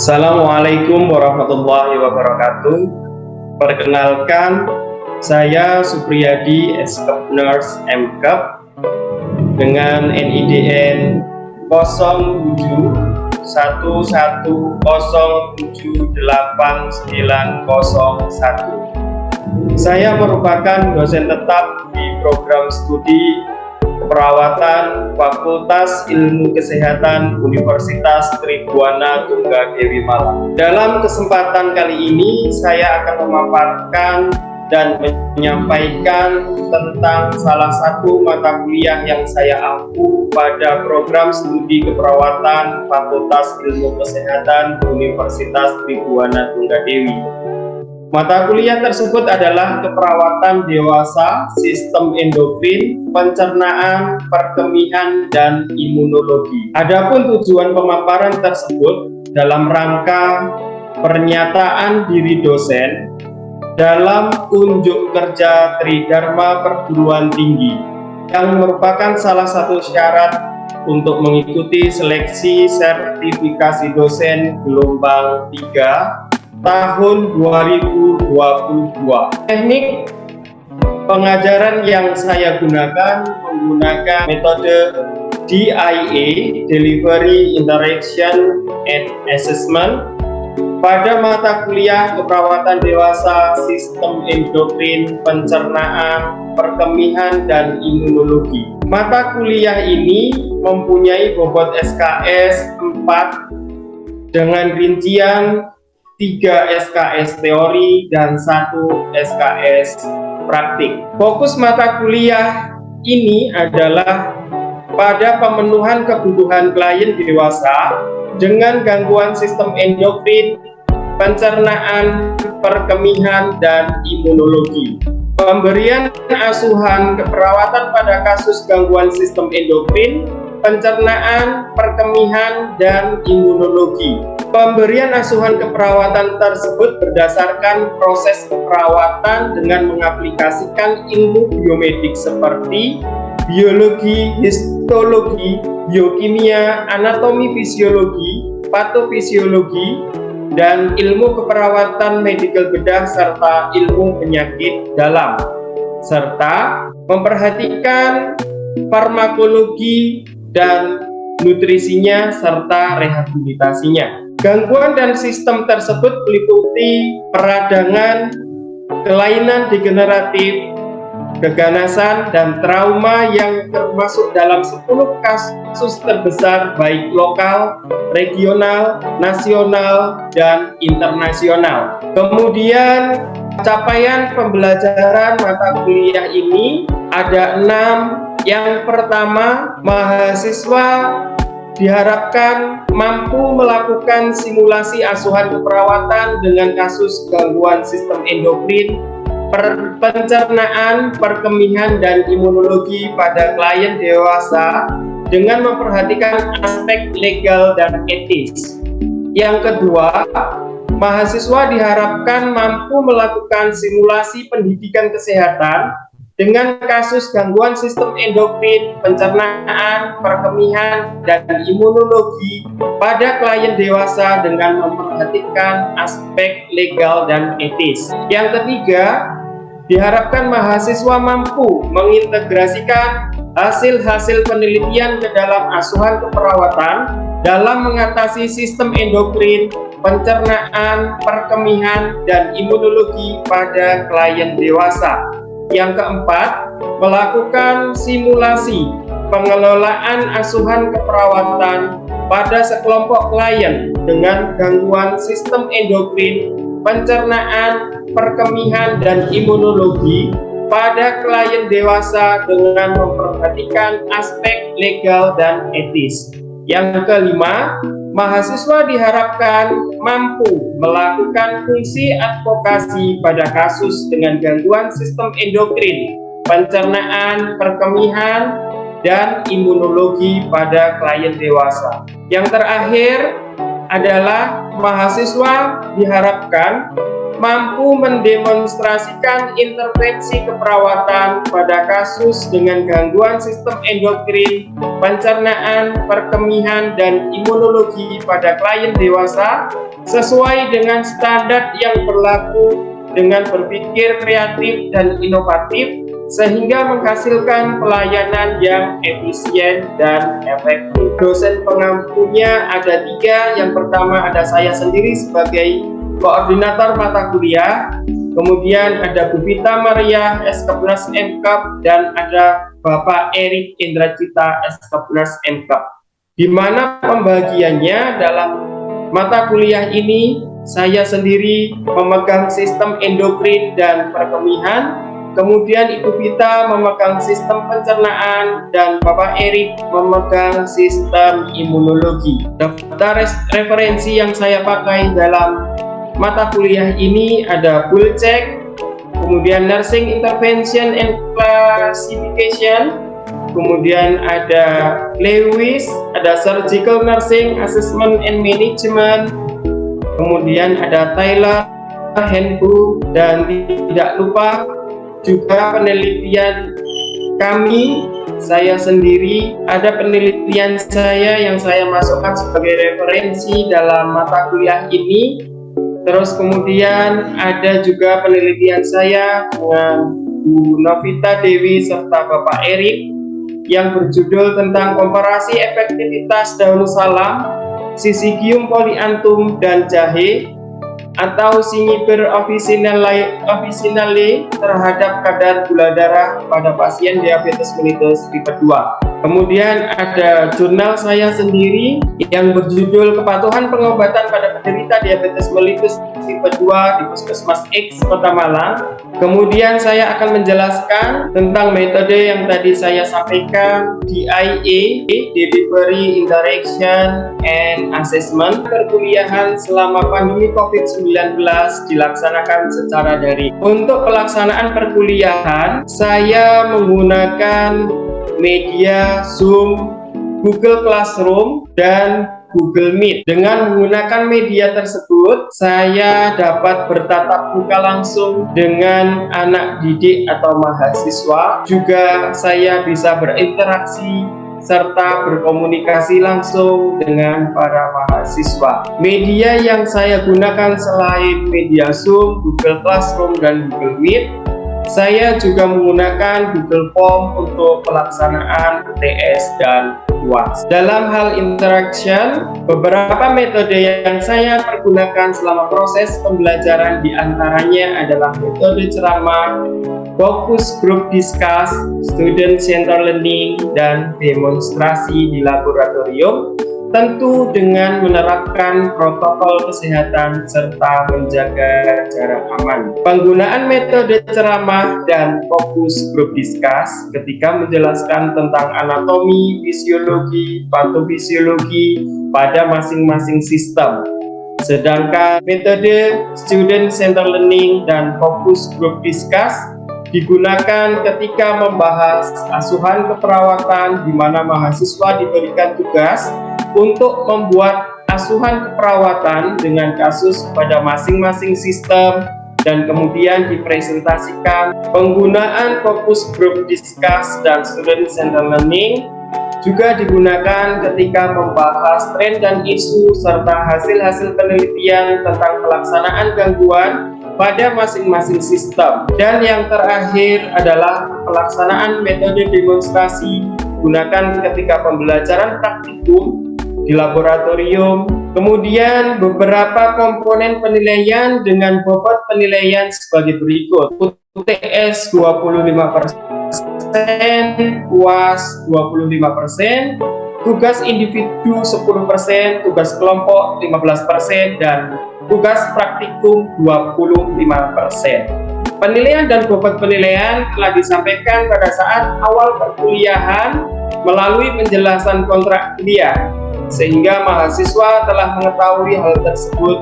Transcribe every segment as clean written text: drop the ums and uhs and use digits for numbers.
Assalamualaikum warahmatullahi wabarakatuh. Perkenalkan, saya Supriyadi S.Kep Nurse M.Kep dengan NIDN 0711078901. Saya merupakan dosen tetap di program studi Keperawatan Fakultas Ilmu Kesehatan Universitas Tribhuwana Tunggadewi Malang. Dalam kesempatan kali ini saya akan memaparkan dan menyampaikan tentang salah satu mata kuliah yang saya ampu pada program studi keperawatan Fakultas Ilmu Kesehatan Universitas Tribhuwana Tunggadewi. Mata kuliah tersebut adalah keperawatan dewasa, sistem endokrin, pencernaan, perkemihan, dan imunologi. Adapun tujuan pemaparan tersebut dalam rangka pernyataan diri dosen dalam unjuk kerja Tridharma Perguruan Tinggi yang merupakan salah satu syarat untuk mengikuti seleksi sertifikasi dosen gelombang 3 tahun 2022. Teknik pengajaran yang saya gunakan menggunakan metode DIA, Delivery Interaction and Assessment, pada mata kuliah keperawatan dewasa, sistem endokrin, pencernaan, perkemihan, dan imunologi. Mata kuliah ini mempunyai bobot SKS 4 dengan rincian 3 SKS teori dan 1 SKS praktik. Fokus mata kuliah ini adalah pada pemenuhan kebutuhan klien dewasa dengan gangguan sistem endokrin, pencernaan, perkemihan, dan imunologi. Pemberian asuhan keperawatan pada kasus gangguan sistem endokrin, pencernaan, perkemihan, dan imunologi. Pemberian asuhan keperawatan tersebut berdasarkan proses keperawatan dengan mengaplikasikan ilmu biomedik seperti biologi, histologi, biokimia, anatomi fisiologi, patofisiologi, dan ilmu keperawatan medikal bedah serta ilmu penyakit dalam, serta memperhatikan farmakologi dan nutrisinya serta rehabilitasinya. Gangguan dan sistem tersebut meliputi peradangan, kelainan degeneratif, keganasan, dan trauma yang termasuk dalam 10 kasus terbesar baik lokal, regional, nasional, dan internasional. Kemudian capaian pembelajaran mata kuliah ini ada 6. Yang pertama, mahasiswa diharapkan mampu melakukan simulasi asuhan keperawatan dengan kasus gangguan sistem endokrin, pencernaan, perkemihan, dan imunologi pada klien dewasa dengan memperhatikan aspek legal dan etis. Yang kedua, mahasiswa diharapkan mampu melakukan simulasi pendidikan kesehatan dengan kasus gangguan sistem endokrin, pencernaan, perkemihan, dan imunologi pada klien dewasa dengan memperhatikan aspek legal dan etis. Yang ketiga, diharapkan mahasiswa mampu mengintegrasikan hasil-hasil penelitian ke dalam asuhan keperawatan dalam mengatasi sistem endokrin, pencernaan, perkemihan, dan imunologi pada klien dewasa. Yang keempat, melakukan simulasi pengelolaan asuhan keperawatan pada sekelompok klien dengan gangguan sistem endokrin, pencernaan, perkemihan, dan imunologi pada klien dewasa dengan memperhatikan aspek legal dan etis. Yang kelima, mahasiswa diharapkan mampu melakukan fungsi advokasi pada kasus dengan gangguan sistem endokrin, pencernaan, perkemihan, dan imunologi pada klien dewasa. Yang terakhir adalah mahasiswa diharapkan mampu mendemonstrasikan intervensi keperawatan pada kasus dengan gangguan sistem endokrin, pencernaan, perkemihan, dan imunologi pada klien dewasa sesuai dengan standar yang berlaku dengan berpikir kreatif dan inovatif sehingga menghasilkan pelayanan yang efisien dan efektif. Dosen pengampunya ada 3. Yang pertama ada saya sendiri sebagai koordinator mata kuliah, kemudian ada Bu Vita Maria S.Kepnas MKAP, dan ada Bapak Erik Indracita S.Kepnas MKAP. Di mana pembagiannya dalam mata kuliah ini saya sendiri memegang sistem endokrin dan perkemihan, kemudian Ibu Vita memegang sistem pencernaan, dan Bapak Erik memegang sistem imunologi. Daftar referensi yang saya pakai dalam mata kuliah ini ada Bulcek, kemudian Nursing Intervention and Classification, kemudian ada Lewis, ada Surgical Nursing Assessment and Management, kemudian ada Taylor, Handbook, dan tidak lupa juga penelitian kami, saya sendiri, ada penelitian saya yang saya masukkan sebagai referensi dalam mata kuliah ini. Terus kemudian ada juga penelitian saya dengan Bu Novita Dewi serta Bapak Erik yang berjudul tentang komparasi efektivitas daun salam, Syzygium polyanthum, dan jahe atau Cinniber officinale terhadap kadar gula darah pada pasien diabetes mellitus tipe 2. Kemudian ada jurnal saya sendiri yang berjudul Kepatuhan Pengobatan pada Penderita Diabetes Mellitus tipe 2 di Puskesmas X Kota Malang. Kemudian saya akan menjelaskan tentang metode yang tadi saya sampaikan, DIA, Delivery Interaction and Assessment. Perkuliahan selama pandemi COVID-19 dilaksanakan secara daring. Untuk pelaksanaan perkuliahan, saya menggunakan media Zoom, Google Classroom, dan Google Meet. Dengan menggunakan media tersebut, saya dapat bertatap muka langsung dengan anak didik atau mahasiswa. Juga saya bisa berinteraksi serta berkomunikasi langsung dengan para mahasiswa. Media yang saya gunakan selain media Zoom, Google Classroom, dan Google Meet, saya juga menggunakan Google Form untuk pelaksanaan UTS dan UAS. Dalam hal interaction, beberapa metode yang saya pergunakan selama proses pembelajaran diantaranya adalah metode ceramah, focus group discuss, student center learning, dan demonstrasi di laboratorium, tentu dengan menerapkan protokol kesehatan serta menjaga jarak aman. Penggunaan metode ceramah dan fokus group discuss ketika menjelaskan tentang anatomi, fisiologi, patofisiologi pada masing-masing sistem. Sedangkan metode student center learning dan fokus group discuss digunakan ketika membahas asuhan keperawatan di mana mahasiswa diberikan tugas untuk membuat asuhan keperawatan dengan kasus pada masing-masing sistem dan kemudian dipresentasikan. Penggunaan fokus group discuss dan student center learning juga digunakan ketika membahas tren dan isu serta hasil-hasil penelitian tentang pelaksanaan gangguan pada masing-masing sistem. Dan yang terakhir adalah pelaksanaan metode demonstrasi digunakan ketika pembelajaran praktikum di laboratorium. Kemudian beberapa komponen penilaian dengan bobot penilaian sebagai berikut: UTS 25%, UAS 25%, tugas individu 10%, tugas kelompok 15%, dan tugas praktikum 25%. Penilaian dan bobot penilaian telah disampaikan pada saat awal perkuliahan melalui penjelasan kontrak kuliah, sehingga mahasiswa telah mengetahui hal tersebut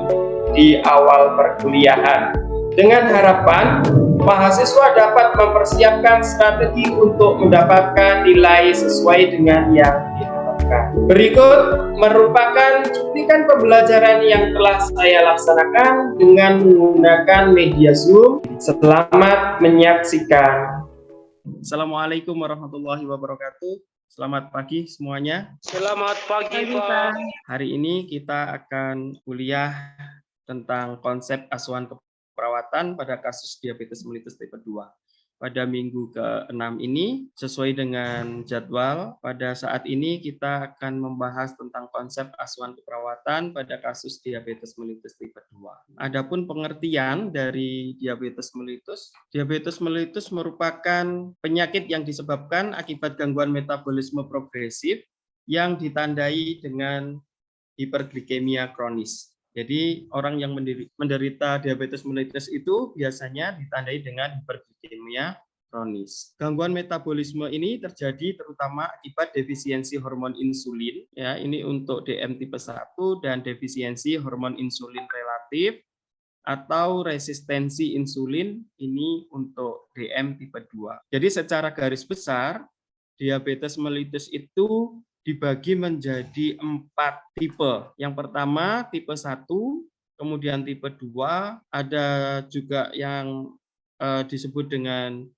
di awal perkuliahan. Dengan harapan mahasiswa dapat mempersiapkan strategi untuk mendapatkan nilai sesuai dengan yang diharapkan. laksanakan. Berikut merupakan cuplikan pembelajaran yang telah saya laksanakan dengan menggunakan media Zoom. Selamat menyaksikan. Assalamualaikum warahmatullahi wabarakatuh. Selamat pagi semuanya. Selamat pagi, Pak. Hari ini kita akan kuliah tentang konsep asuhan keperawatan pada kasus diabetes mellitus tipe 2. Pada minggu ke-6 ini, sesuai dengan jadwal, pada saat ini kita akan membahas tentang konsep asuhan keperawatan pada kasus diabetes mellitus tipe 2. Adapun pengertian dari diabetes mellitus merupakan penyakit yang disebabkan akibat gangguan metabolisme progresif yang ditandai dengan hiperglikemia kronis. Jadi orang yang menderita diabetes mellitus itu biasanya ditandai dengan hiperglikemia kronis. Gangguan metabolisme ini terjadi terutama akibat defisiensi hormon insulin, ya, ini untuk DM tipe 1 dan defisiensi hormon insulin relatif atau resistensi insulin ini untuk DM tipe 2. Jadi secara garis besar diabetes mellitus itu dibagi menjadi 4 tipe. Yang pertama tipe 1, kemudian tipe 2, ada juga yang disebut dengan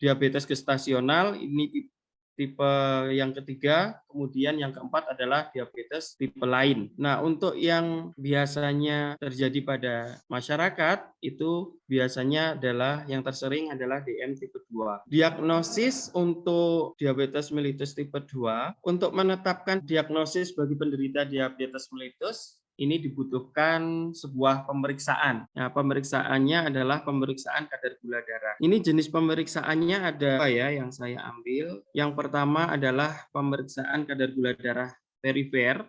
diabetes gestasional, ini tipe yang ketiga, kemudian yang keempat adalah diabetes tipe lain. Nah, untuk yang biasanya terjadi pada masyarakat itu biasanya adalah yang tersering adalah DM tipe 2. Diagnosis untuk diabetes mellitus tipe 2, untuk menetapkan diagnosis bagi penderita diabetes mellitus ini dibutuhkan sebuah pemeriksaan. Nah, pemeriksaannya adalah pemeriksaan kadar gula darah. Ini jenis pemeriksaannya ada ya yang saya ambil. Yang pertama adalah pemeriksaan kadar gula darah perifer.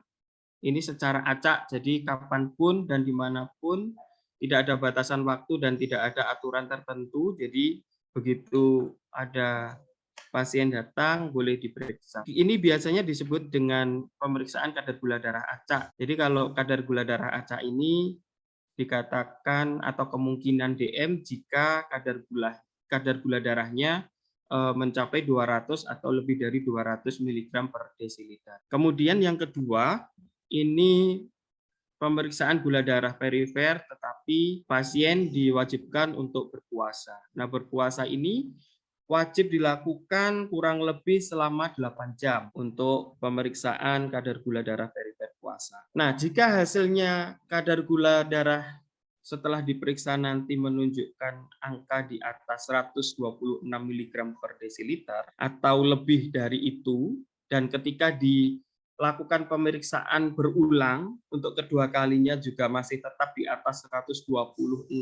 Ini secara acak, jadi kapanpun dan dimanapun, tidak ada batasan waktu dan tidak ada aturan tertentu. Jadi begitu ada pasien datang boleh diperiksa. Ini biasanya disebut dengan pemeriksaan kadar gula darah acak. Jadi kalau kadar gula darah acak ini dikatakan atau kemungkinan DM jika kadar gula darahnya mencapai 200 atau lebih dari 200 mg per desiliter. Kemudian yang kedua, ini pemeriksaan gula darah perifer, tetapi pasien diwajibkan untuk berpuasa. Nah, berpuasa ini wajib dilakukan kurang lebih selama 8 jam untuk pemeriksaan kadar gula darah perifer puasa. Nah, jika hasilnya kadar gula darah setelah diperiksa nanti menunjukkan angka di atas 126 mg per desiliter atau lebih dari itu, dan ketika dilakukan pemeriksaan berulang untuk kedua kalinya juga masih tetap di atas 126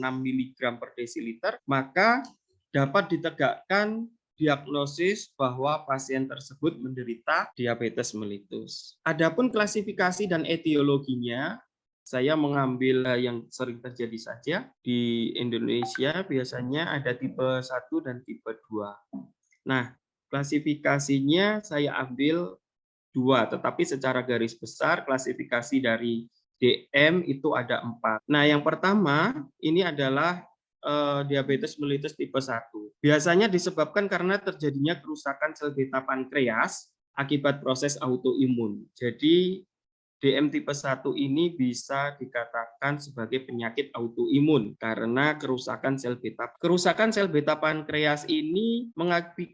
mg per desiliter, maka dapat ditegakkan diagnosis bahwa pasien tersebut menderita diabetes mellitus. Adapun klasifikasi dan etiologinya, saya mengambil yang sering terjadi saja di Indonesia, biasanya ada tipe 1 dan tipe 2. Nah, klasifikasinya saya ambil 2, tetapi secara garis besar klasifikasi dari DM itu ada 4. Nah, yang pertama ini adalah diabetes mellitus tipe 1. Biasanya disebabkan karena terjadinya kerusakan sel beta pankreas akibat proses autoimun. Jadi DM tipe 1 ini bisa dikatakan sebagai penyakit autoimun karena kerusakan sel beta. Kerusakan sel beta pankreas ini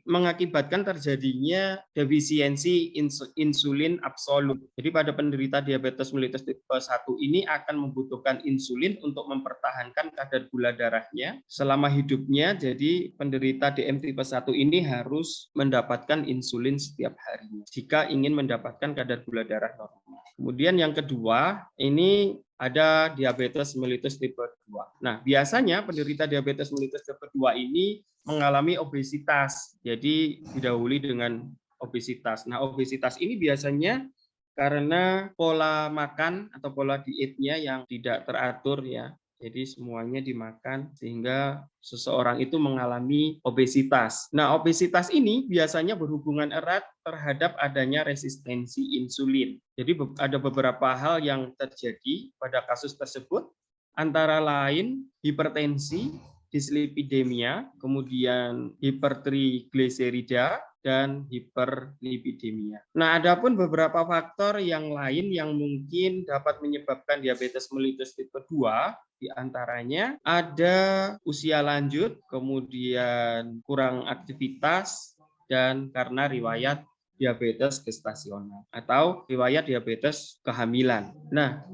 mengakibatkan terjadinya defisiensi insulin absolut. Jadi pada penderita diabetes mellitus tipe 1 ini akan membutuhkan insulin untuk mempertahankan kadar gula darahnya selama hidupnya. Jadi penderita DM tipe 1 ini harus mendapatkan insulin setiap harinya jika ingin mendapatkan kadar gula darah normal. Kemudian yang kedua, ini ada diabetes mellitus tipe 2. Nah, biasanya penderita diabetes mellitus tipe 2 ini mengalami obesitas. Jadi didahului dengan obesitas. Nah, obesitas ini biasanya karena pola makan atau pola dietnya yang tidak teratur ya. Jadi semuanya dimakan sehingga seseorang itu mengalami obesitas. Nah, obesitas ini biasanya berhubungan erat terhadap adanya resistensi insulin. Jadi ada beberapa hal yang terjadi pada kasus tersebut, antara lain hipertensi, dislipidemia, kemudian hipertrigliserida, dan hiperlipidemia. Nah, adapun beberapa faktor yang lain yang mungkin dapat menyebabkan diabetes mellitus tipe 2, di antaranya ada usia lanjut, kemudian kurang aktivitas, dan karena riwayat diabetes gestasional atau riwayat diabetes kehamilan. Nah,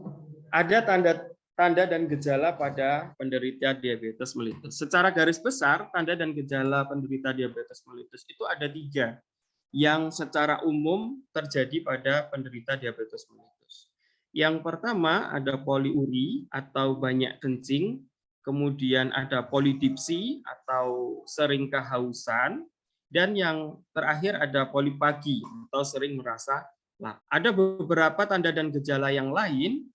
ada tanda dan gejala pada penderita diabetes mellitus. Secara garis besar, tanda dan gejala penderita diabetes mellitus itu ada 3 yang secara umum terjadi pada penderita diabetes mellitus. Yang pertama ada poliuri atau banyak kencing, kemudian ada polidipsi atau sering kehausan, dan yang terakhir ada polipagi atau sering merasa lapar. Ada beberapa tanda dan gejala yang lain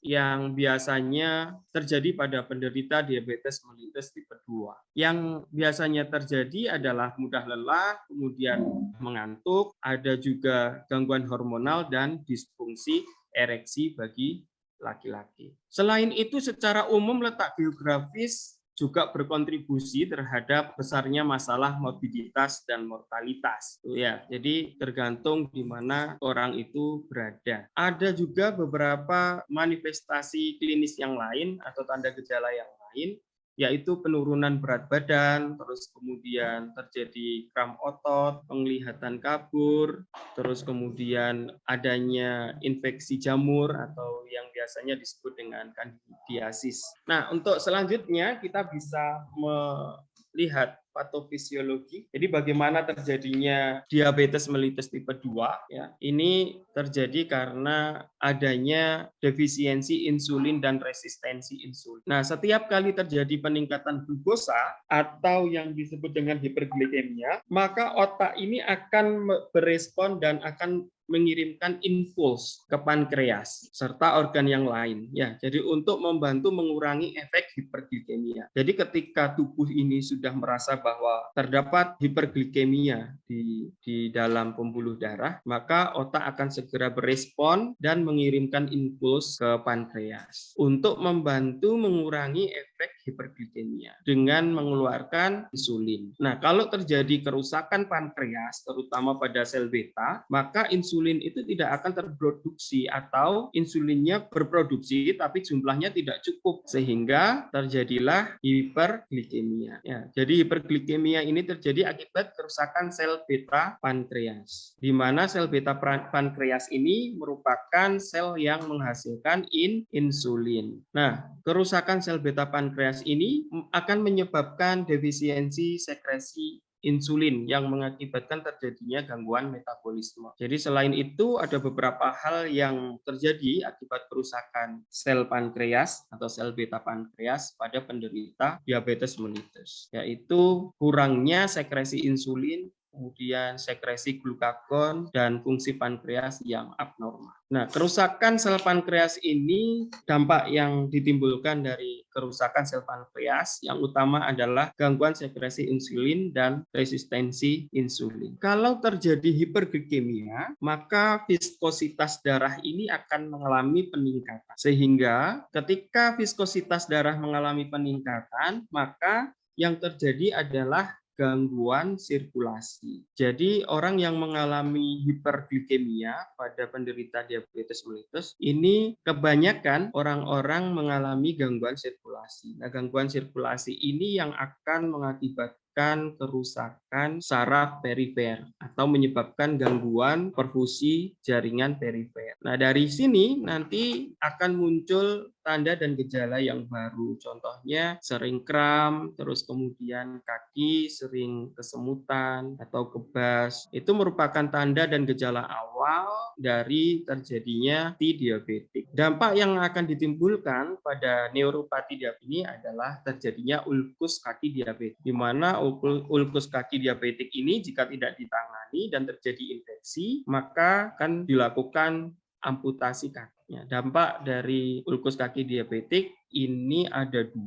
yang biasanya terjadi pada penderita diabetes mellitus tipe 2. Yang biasanya terjadi adalah mudah lelah, kemudian mengantuk, ada juga gangguan hormonal dan disfungsi ereksi bagi laki-laki. Selain itu, secara umum letak geografis juga berkontribusi terhadap besarnya masalah morbiditas dan mortalitas. Ya, jadi tergantung di mana orang itu berada. Ada juga beberapa manifestasi klinis yang lain atau tanda gejala yang lain, yaitu penurunan berat badan, terus kemudian terjadi kram otot, penglihatan kabur, terus kemudian adanya infeksi jamur atau yang biasanya disebut dengan kandidiasis. Nah, untuk selanjutnya kita bisa melihat patofisiologi. Jadi bagaimana terjadinya diabetes mellitus tipe 2 ya. Ini terjadi karena adanya defisiensi insulin dan resistensi insulin. Nah, setiap kali terjadi peningkatan glukosa atau yang disebut dengan hiperglikemia, maka otak ini akan berespon dan akan mengirimkan impuls ke pankreas serta organ yang lain ya. Jadi untuk membantu mengurangi efek hiperglikemia. Jadi ketika tubuh ini sudah merasa bahwa terdapat hiperglikemia di dalam pembuluh darah, maka otak akan segera berespon dan mengirimkan impuls ke pankreas untuk membantu mengurangi efek hiperglikemia dengan mengeluarkan insulin. Nah, kalau terjadi kerusakan pankreas terutama pada sel beta, maka insulin itu tidak akan terproduksi atau insulinnya berproduksi tapi jumlahnya tidak cukup sehingga terjadilah hiperglikemia. Ya, jadi hiperglikemia ini terjadi akibat kerusakan sel beta pankreas, di mana sel beta pankreas ini merupakan sel yang menghasilkan insulin. Nah, kerusakan sel beta pankreas ini akan menyebabkan defisiensi sekresi insulin yang mengakibatkan terjadinya gangguan metabolisme. Jadi selain itu ada beberapa hal yang terjadi akibat kerusakan sel pankreas atau sel beta pankreas pada penderita diabetes mellitus, yaitu kurangnya sekresi insulin, kemudian sekresi glukagon, dan fungsi pankreas yang abnormal. Nah, kerusakan sel pankreas ini, dampak yang ditimbulkan dari kerusakan sel pankreas yang utama adalah gangguan sekresi insulin dan resistensi insulin. Kalau terjadi hiperglikemia, maka viskositas darah ini akan mengalami peningkatan. Sehingga ketika viskositas darah mengalami peningkatan, maka yang terjadi adalah gangguan sirkulasi. Jadi orang yang mengalami hiperglikemia pada penderita diabetes mellitus ini kebanyakan orang-orang mengalami gangguan sirkulasi. Nah, gangguan sirkulasi ini yang akan mengakibatkan kerusakan saraf perifer atau menyebabkan gangguan perfusi jaringan perifer. Nah, dari sini nanti akan muncul tanda dan gejala yang baru. Contohnya sering kram, terus kemudian kaki sering kesemutan atau kebas. Itu merupakan tanda dan gejala awal dari terjadinya diabetik. Dampak yang akan ditimbulkan pada neuropati diabetes ini adalah terjadinya ulkus kaki diabetes, di mana ulkus kaki diabetik ini jika tidak ditangani dan terjadi infeksi, maka akan dilakukan amputasi kakinya. Dampak dari ulkus kaki diabetik ini ada 2,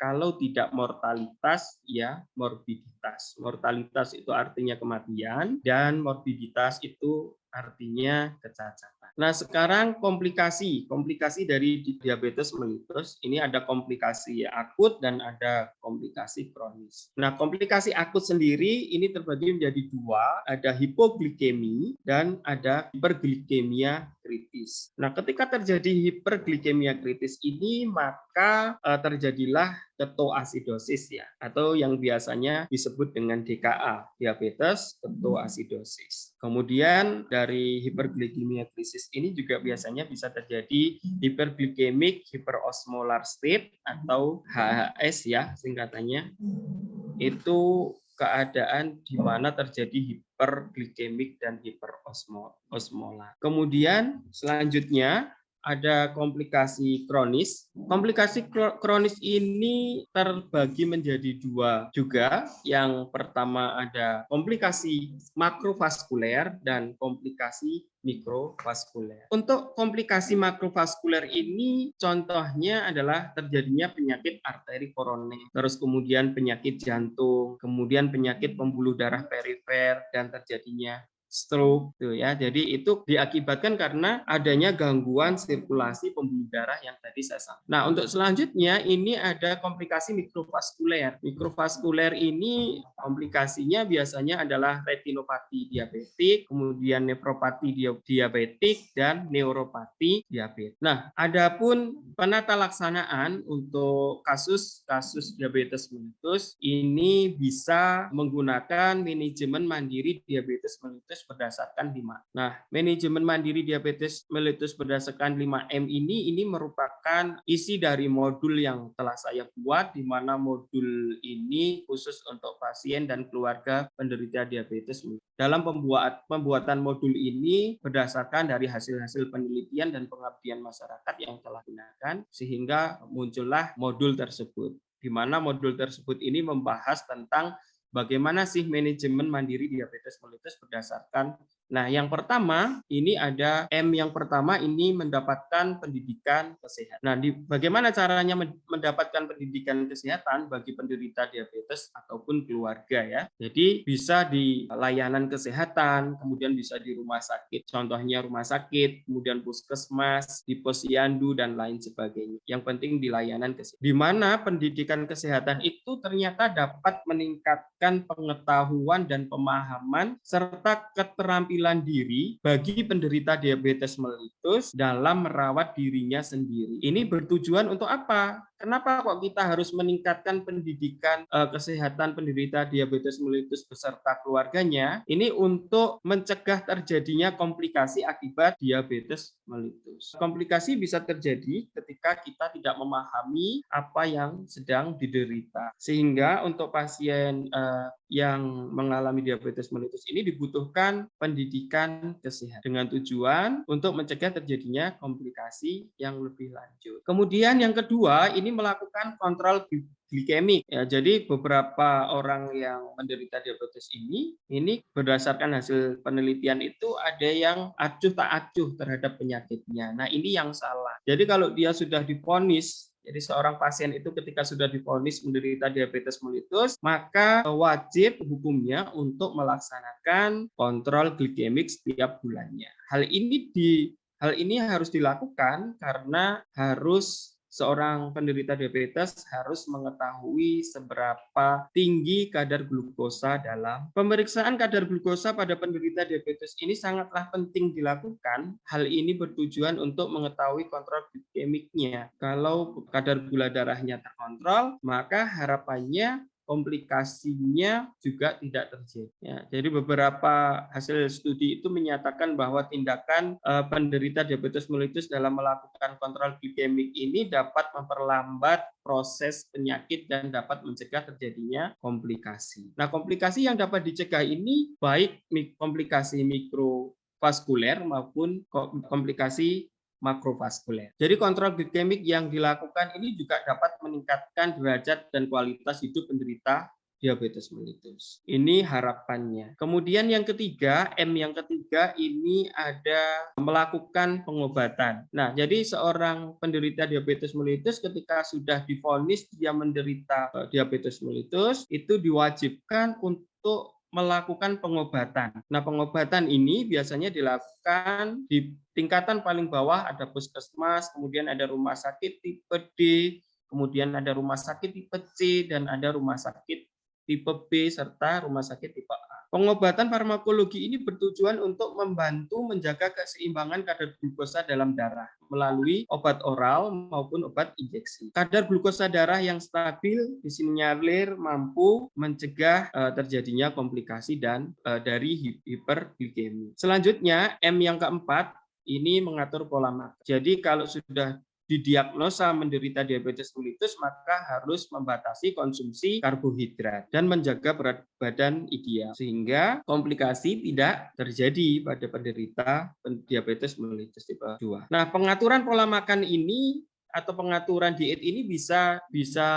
kalau tidak mortalitas ya morbiditas. Mortalitas itu artinya kematian dan morbiditas itu artinya kecacatan. Nah, sekarang komplikasi dari diabetes mellitus ini ada komplikasi akut dan ada komplikasi kronis. Nah, komplikasi akut sendiri ini terbagi menjadi dua, ada hipoglikemi dan ada hiperglikemia kritis. Nah, ketika terjadi hiperglikemia kritis ini maka terjadilah ketoasidosis ya, atau yang biasanya disebut dengan DKA, diabetes ketoasidosis. Kemudian dari hiperglikemia kritis ini juga biasanya bisa terjadi hyperglycemic hyperosmolar state atau HHS ya singkatannya. Itu keadaan di mana terjadi hiperglikemik dan hiperosmolar. Kemudian selanjutnya ada komplikasi kronis. Komplikasi kronis ini terbagi menjadi dua juga. Yang pertama ada komplikasi makrovaskuler dan komplikasi mikrovaskuler. Untuk komplikasi makrovaskuler ini contohnya adalah terjadinya penyakit arteri koroner, terus kemudian penyakit jantung, kemudian penyakit pembuluh darah perifer dan terjadinya stroke tuh ya. Jadi itu diakibatkan karena adanya gangguan sirkulasi pembuluh darah yang tadi saya sampaikan. Nah, untuk selanjutnya ini ada komplikasi mikrovaskuler. Mikrovaskuler ini komplikasinya biasanya adalah retinopati diabetik, kemudian nefropati diabetik dan neuropati diabetes. Nah, adapun penata laksanaan untuk kasus diabetes mellitus ini bisa menggunakan manajemen mandiri diabetes mellitus berdasarkan 5. Nah, manajemen mandiri diabetes mellitus berdasarkan 5M ini merupakan isi dari modul yang telah saya buat, di mana modul ini khusus untuk pasien dan keluarga penderita diabetes mellitus. Dalam pembuatan modul ini berdasarkan dari hasil-hasil penelitian dan pengabdian masyarakat yang telah digunakan, sehingga muncullah modul tersebut, di mana modul tersebut ini membahas tentang bagaimana sih manajemen mandiri diabetes mellitus berdasarkan. Nah, yang pertama ini ada M yang pertama ini mendapatkan pendidikan kesehatan. Nah, bagaimana caranya mendapatkan pendidikan kesehatan bagi penderita diabetes ataupun keluarga ya. Jadi bisa di layanan kesehatan, kemudian bisa di rumah sakit, contohnya rumah sakit, kemudian puskesmas, di posyandu dan lain sebagainya. Yang penting di layanan kesehatan. Di mana pendidikan kesehatan itu ternyata dapat meningkatkan pengetahuan dan pemahaman serta keterampilan diri bagi penderita diabetes mellitus dalam merawat dirinya sendiri. Ini bertujuan untuk apa? Kenapa kok kita harus meningkatkan pendidikan kesehatan penderita diabetes mellitus beserta keluarganya? Ini untuk mencegah terjadinya komplikasi akibat diabetes mellitus. Komplikasi bisa terjadi ketika kita tidak memahami apa yang sedang diderita. Sehingga untuk pasien yang mengalami diabetes mellitus ini dibutuhkan pendidikan kesehatan dengan tujuan untuk mencegah terjadinya komplikasi yang lebih lanjut. Kemudian yang kedua ini melakukan kontrol glikemik. Ya, jadi beberapa orang yang menderita diabetes ini berdasarkan hasil penelitian itu ada yang acuh tak acuh terhadap penyakitnya. Nah, ini yang salah. Jadi kalau dia sudah divonis, jadi seorang pasien itu ketika sudah divonis menderita diabetes mellitus, maka wajib hukumnya untuk melaksanakan kontrol glikemik setiap bulannya. Hal ini harus dilakukan karena seorang penderita diabetes harus mengetahui seberapa tinggi kadar glukosa dalam pemeriksaan kadar glukosa pada penderita diabetes ini sangatlah penting dilakukan. Hal ini bertujuan untuk mengetahui kontrol glikemiknya. Kalau kadar gula darahnya terkontrol, maka harapannya komplikasinya juga tidak terjadi. Ya, jadi beberapa hasil studi itu menyatakan bahwa tindakan penderita diabetes mellitus dalam melakukan kontrol glikemik ini dapat memperlambat proses penyakit dan dapat mencegah terjadinya komplikasi. Nah, komplikasi yang dapat dicegah ini baik komplikasi mikrovaskuler maupun komplikasi makrovaskuler. Jadi kontrol glikemik yang dilakukan ini juga dapat meningkatkan derajat dan kualitas hidup penderita diabetes mellitus. Ini harapannya. Kemudian yang ketiga, M yang ketiga ini ada melakukan pengobatan. Nah, jadi seorang penderita diabetes mellitus ketika sudah divonis dia menderita diabetes mellitus itu diwajibkan untuk melakukan pengobatan. Nah, pengobatan ini biasanya dilakukan di tingkatan paling bawah, ada puskesmas, kemudian ada rumah sakit tipe D, kemudian ada rumah sakit tipe C, dan ada rumah sakit tipe B, serta rumah sakit tipe A. Pengobatan farmakologi ini bertujuan untuk membantu menjaga keseimbangan kadar glukosa dalam darah melalui obat oral maupun obat injeksi. Kadar glukosa darah yang stabil disinyalir mampu mencegah terjadinya komplikasi dan dari hiperglikemi. Selanjutnya, M yang keempat ini mengatur pola makan. Jadi kalau sudah didiagnosa menderita diabetes mellitus, maka harus membatasi konsumsi karbohidrat dan menjaga berat badan ideal sehingga komplikasi tidak terjadi pada penderita diabetes mellitus tipe 2. Nah, pengaturan pola makan ini atau pengaturan diet ini bisa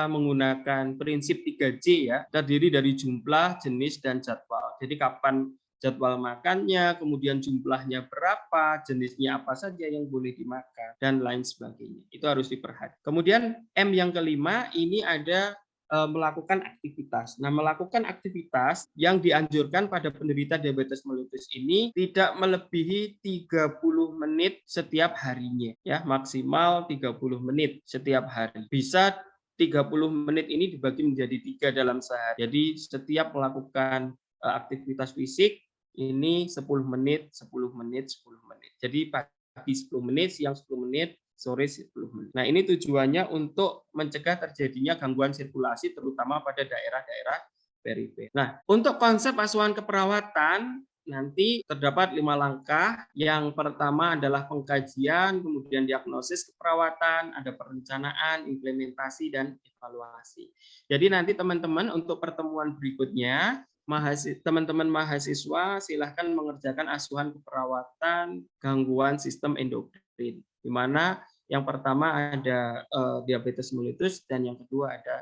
menggunakan prinsip 3J ya, terdiri dari jumlah, jenis, dan jadwal. Jadi kapan jadwal makannya, kemudian jumlahnya berapa, jenisnya apa saja yang boleh dimakan, dan lain sebagainya. Itu harus diperhatikan. Kemudian M yang kelima, ini ada melakukan aktivitas. Nah, melakukan aktivitas yang dianjurkan pada penderita diabetes mellitus ini tidak melebihi 30 menit setiap harinya, ya, maksimal 30 menit setiap hari. Bisa 30 menit ini dibagi menjadi 3 dalam sehari. Jadi setiap melakukan aktivitas fisik ini 10 menit, 10 menit, 10 menit. Jadi pagi 10 menit, siang 10 menit, sore 10 menit. Nah, ini tujuannya untuk mencegah terjadinya gangguan sirkulasi terutama pada daerah-daerah perifer. Nah, untuk konsep asuhan keperawatan nanti terdapat 5 langkah. Yang pertama adalah pengkajian, kemudian diagnosis keperawatan, ada perencanaan, implementasi, dan evaluasi. Jadi nanti teman-teman untuk pertemuan berikutnya, teman-teman mahasiswa silahkan mengerjakan asuhan keperawatan gangguan sistem endokrin, di mana yang pertama ada diabetes mellitus dan yang kedua ada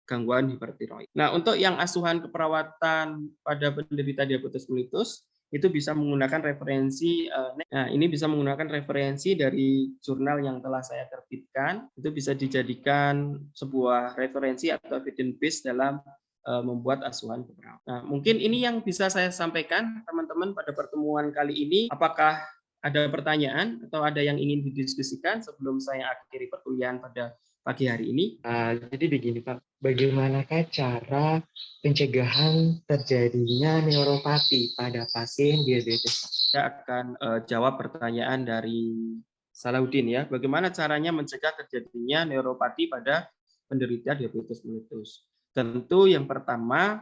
gangguan hipertiroid. Nah, untuk yang asuhan keperawatan pada penderita diabetes mellitus itu bisa menggunakan referensi. Nah, ini bisa menggunakan referensi dari jurnal yang telah saya terbitkan. Itu bisa dijadikan sebuah referensi atau evidence base dalam membuat asuhan keperawatan. Nah, mungkin ini yang bisa saya sampaikan teman-teman pada pertemuan kali ini. Apakah ada pertanyaan atau ada yang ingin didiskusikan sebelum saya akhiri perkuliahan pada pagi hari ini? Jadi begini Pak, bagaimanakah cara pencegahan terjadinya neuropati pada pasien diabetes? Saya akan jawab pertanyaan dari Salahuddin ya. Bagaimana caranya mencegah terjadinya neuropati pada penderita diabetes mellitus? Tentu yang pertama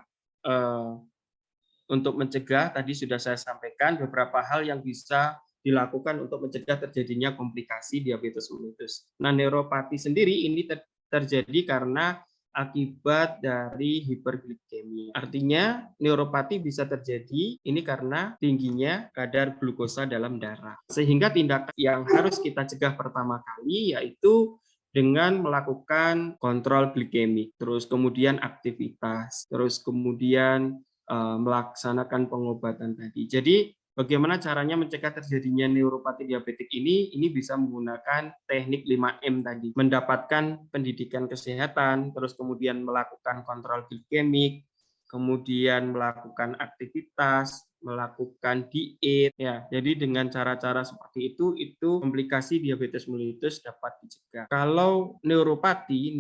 untuk mencegah tadi sudah saya sampaikan beberapa hal yang bisa dilakukan untuk mencegah terjadinya komplikasi diabetes mellitus. Nah, neuropati sendiri ini terjadi karena akibat dari hiperglikemi. Artinya neuropati bisa terjadi ini karena tingginya kadar glukosa dalam darah. Sehingga tindakan yang harus kita cegah pertama kali yaitu dengan melakukan kontrol glikemi, terus kemudian aktivitas, terus kemudian melaksanakan pengobatan tadi. Jadi bagaimana caranya mencegah terjadinya neuropati diabetik ini? Ini bisa menggunakan teknik 5M tadi. Mendapatkan pendidikan kesehatan, terus kemudian melakukan kontrol glikemik, kemudian melakukan aktivitas, melakukan diet ya. Jadi dengan cara-cara seperti itu komplikasi diabetes mellitus dapat dicegah. Kalau neuropati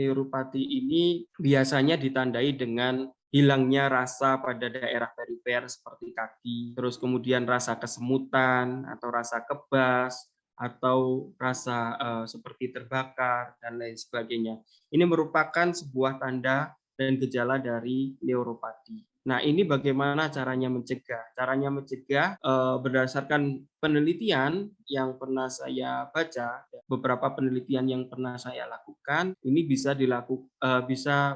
ini biasanya ditandai dengan hilangnya rasa pada daerah perifer seperti kaki, terus kemudian rasa kesemutan atau rasa kebas atau rasa seperti terbakar dan lain sebagainya. Ini merupakan sebuah tanda dan gejala dari neuropati. Nah, ini bagaimana caranya mencegah? Caranya mencegah berdasarkan penelitian yang pernah saya baca, beberapa penelitian yang pernah saya lakukan, ini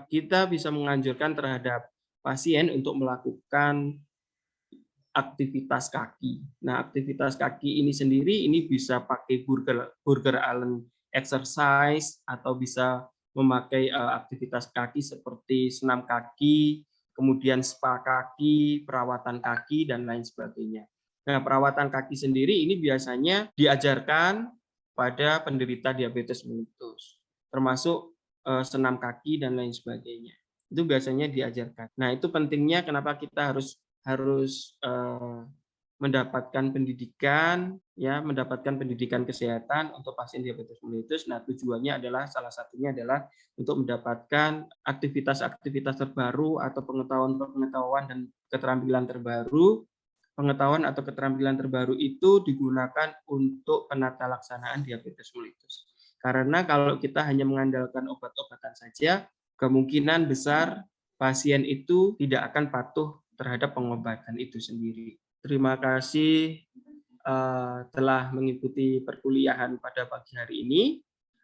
kita bisa menganjurkan terhadap pasien untuk melakukan aktivitas kaki. Nah, aktivitas kaki ini sendiri ini bisa pakai Burger Allen exercise atau bisa memakai aktivitas kaki seperti senam kaki, kemudian spa kaki, perawatan kaki, dan lain sebagainya. Nah, perawatan kaki sendiri ini biasanya diajarkan pada penderita diabetes mellitus, termasuk senam kaki dan lain sebagainya. Itu biasanya diajarkan. Nah, itu pentingnya kenapa kita harus harus mendapatkan pendidikan, ya, mendapatkan pendidikan kesehatan untuk pasien diabetes mellitus. Nah, tujuannya adalah salah satunya adalah untuk mendapatkan aktivitas-aktivitas terbaru atau pengetahuan-pengetahuan dan keterampilan terbaru. Pengetahuan atau keterampilan terbaru itu digunakan untuk penata laksanaan diabetes mellitus. Karena kalau kita hanya mengandalkan obat-obatan saja, kemungkinan besar pasien itu tidak akan patuh terhadap pengobatan itu sendiri. Terima kasih telah mengikuti perkuliahan pada pagi hari ini.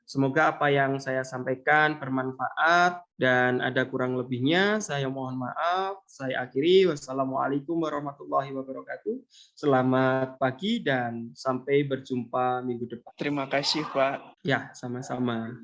Semoga apa yang saya sampaikan bermanfaat dan ada kurang lebihnya saya mohon maaf. Saya akhiri. Wassalamualaikum warahmatullahi wabarakatuh. Selamat pagi dan sampai berjumpa minggu depan. Terima kasih, Pak. Ya, sama-sama.